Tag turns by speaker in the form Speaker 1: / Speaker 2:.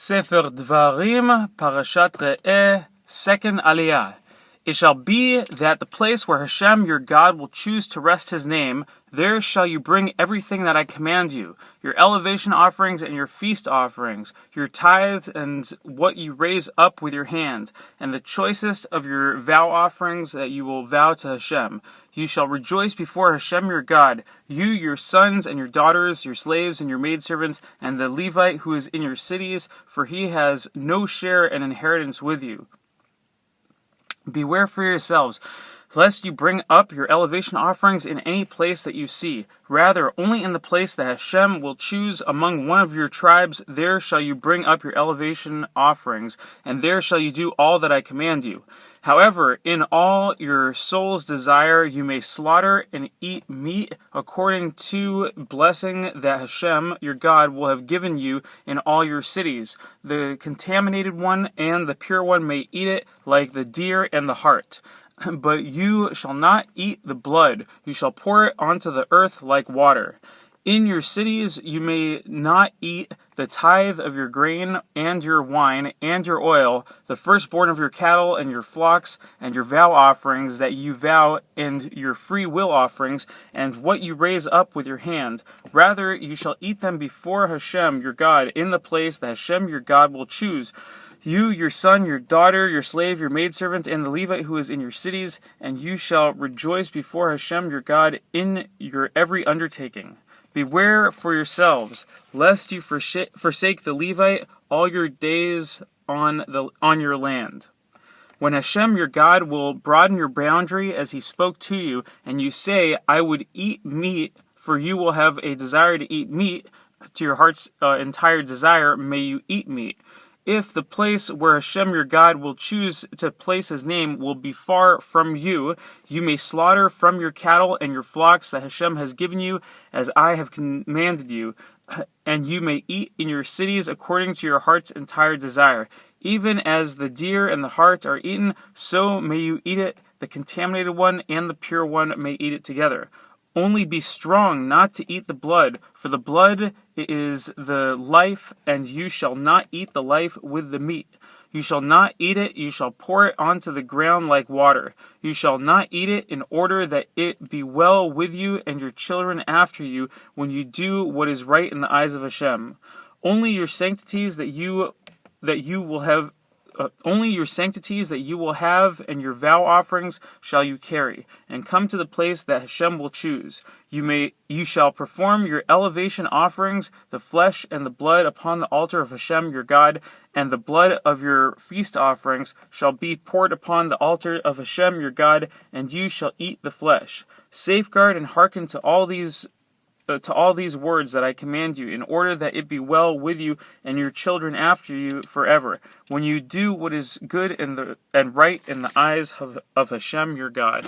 Speaker 1: Sefer Devarim, Parashat Re'eh, second Aliyah. It shall be that the place where Hashem your God will choose to rest his name, there shall you bring everything that I command you, your elevation offerings and your feast offerings, your tithes and what you raise up with your hand, and the choicest of your vow offerings that you will vow to Hashem. You shall rejoice before Hashem your God, you, your sons and your daughters, your slaves and your maidservants, and the Levite who is in your cities, for he has no share and inheritance with you. Beware for yourselves, lest you bring up your elevation offerings in any place that you see. Rather, only in the place that Hashem will choose among one of your tribes, there shall you bring up your elevation offerings, and there shall you do all that I command you. However, in all your soul's desire you may slaughter and eat meat according to blessing that Hashem, your God, will have given you in all your cities. The contaminated one and the pure one may eat it, like the deer and the hart. But you shall not eat the blood, you shall pour it onto the earth like water. In your cities you may not eat the tithe of your grain and your wine and your oil, the firstborn of your cattle and your flocks, and your vow offerings that you vow, and your free will offerings, and what you raise up with your hand. Rather, you shall eat them before Hashem your God, in the place that Hashem your God will choose. You, your son, your daughter, your slave, your maidservant, and the Levite who is in your cities, and you shall rejoice before Hashem your God in your every undertaking. Beware for yourselves, lest you forsake the Levite all your days on your land. When Hashem your God will broaden your boundary as he spoke to you, and you say, I would eat meat, for you will have a desire to eat meat, to your heart's entire desire, may you eat meat. If the place where Hashem your God will choose to place his name will be far from you, you may slaughter from your cattle and your flocks that Hashem has given you, as I have commanded you, and you may eat in your cities according to your heart's entire desire. Even as the deer and the hart are eaten, so may you eat it. The contaminated one and the pure one may eat it together. Only be strong not to eat the blood, for the blood is the life, and you shall not eat the life with the meat. You shall not eat it, you shall pour it onto the ground like water. You shall not eat it in order that it be well with you and your children after you when you do what is right in the eyes of Hashem. Only your sanctities that you will have and your vow offerings shall you carry, and come to the place that Hashem will choose. You shall perform your elevation offerings, the flesh and the blood upon the altar of Hashem your God, and the blood of your feast offerings shall be poured upon the altar of Hashem your God, and you shall eat the flesh. Safeguard and hearken to all these words that I command you, in order that it be well with you and your children after you forever, when you do what is good and right in the eyes of Hashem your God.